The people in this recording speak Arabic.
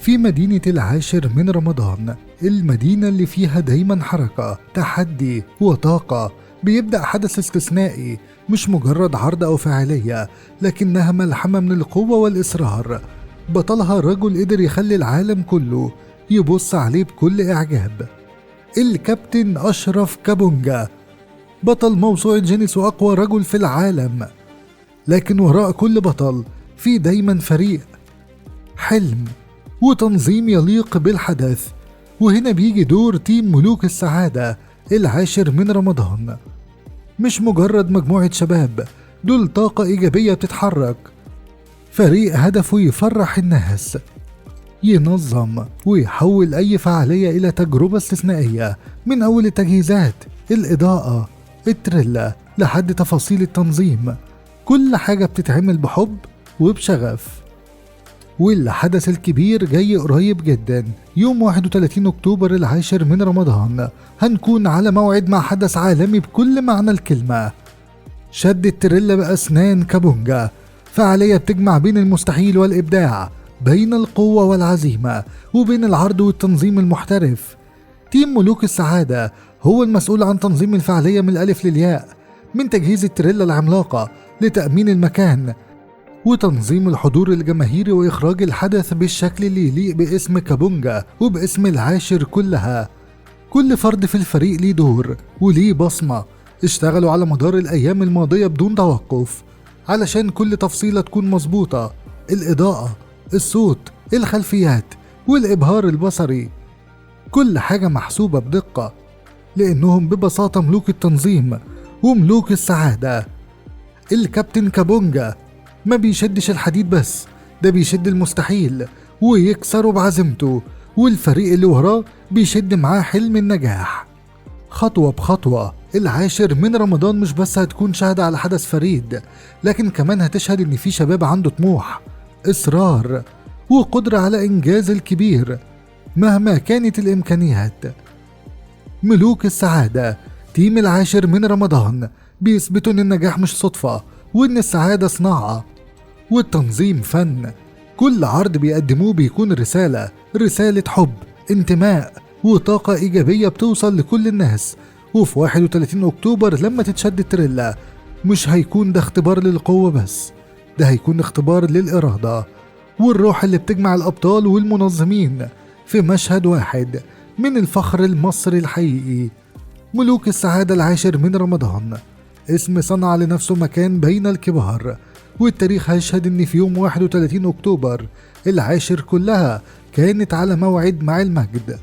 في مدينة العاشر من رمضان، المدينة اللي فيها دايما حركة، تحدي وطاقة. بيبدأ حدث استثنائي، مش مجرد عرض أو فاعلية، لكنها ملحمة من القوة والإصرار. بطلها رجل قدر يخلي العالم كله يبص عليه بكل إعجاب، الكابتن أشرف كابونجا، بطل موسوعة جينيس وأقوى رجل في العالم. لكن وراء كل بطل في دايما فريق، حلم وتنظيم يليق بالحدث. وهنا بيجي دور تيم ملوك السعادة العاشر من رمضان. مش مجرد مجموعة شباب، دول طاقة إيجابية بتتحرك، فريق هدفه يفرح الناس، ينظم ويحول أي فعالية إلى تجربة استثنائية، من أول التجهيزات، الإضاءة، التريلا، لحد تفاصيل التنظيم. كل حاجة بتتعمل بحب وبشغف. والحدث الكبير جاي قريب جدا، يوم 31 أكتوبر العاشر من رمضان. هنكون على موعد مع حدث عالمي بكل معنى الكلمة، شد التريلا بأسنان كابونجا، فعالية بتجمع بين المستحيل والإبداع، بين القوة والعزيمة، وبين العرض والتنظيم المحترف. تيم ملوك السعادة هو المسؤول عن تنظيم الفعالية من الألف للياء، من تجهيز التريلا العملاقة لتأمين المكان وتنظيم الحضور الجماهيري وإخراج الحدث بالشكل اللي يليق باسم كابونجا وباسم العاشر كلها. كل فرد في الفريق ليه دور وليه بصمة، اشتغلوا على مدار الأيام الماضية بدون توقف علشان كل تفصيلة تكون مظبوطة، الإضاءة، الصوت، الخلفيات، والإبهار البصري، كل حاجة محسوبة بدقة، لأنهم ببساطة ملوك التنظيم وملوك السعادة. الكابتن كابونجا ما بيشدش الحديد بس، ده بيشد المستحيل ويكسره بعزيمته، والفريق اللي وراه بيشد معاه حلم النجاح. خطوة بخطوة العاشر من رمضان مش بس هتكون شاهدة على حدث فريد، لكن كمان هتشهد ان في شباب عنده طموح، إصرار، وقدرة على إنجاز الكبير مهما كانت الإمكانيات. ملوك السعادة تيم العاشر من رمضان بيثبتوا ان النجاح مش صدفة، وان السعادة صناعة والتنظيم فن. كل عرض بيقدموه بيكون رسالة حب، انتماء، وطاقة إيجابية بتوصل لكل الناس. وفي 31 أكتوبر لما تتشد التريلا، مش هيكون ده اختبار للقوة بس، ده هيكون اختبار للإرادة والروح اللي بتجمع الأبطال والمنظمين في مشهد واحد من الفخر المصري الحقيقي. ملوك السعادة العاشر من رمضان اسم صنع لنفسه مكان بين الكبار، والتاريخ هيشهد ان في يوم 31 أكتوبر العاشر كلها كانت على موعد مع المجد.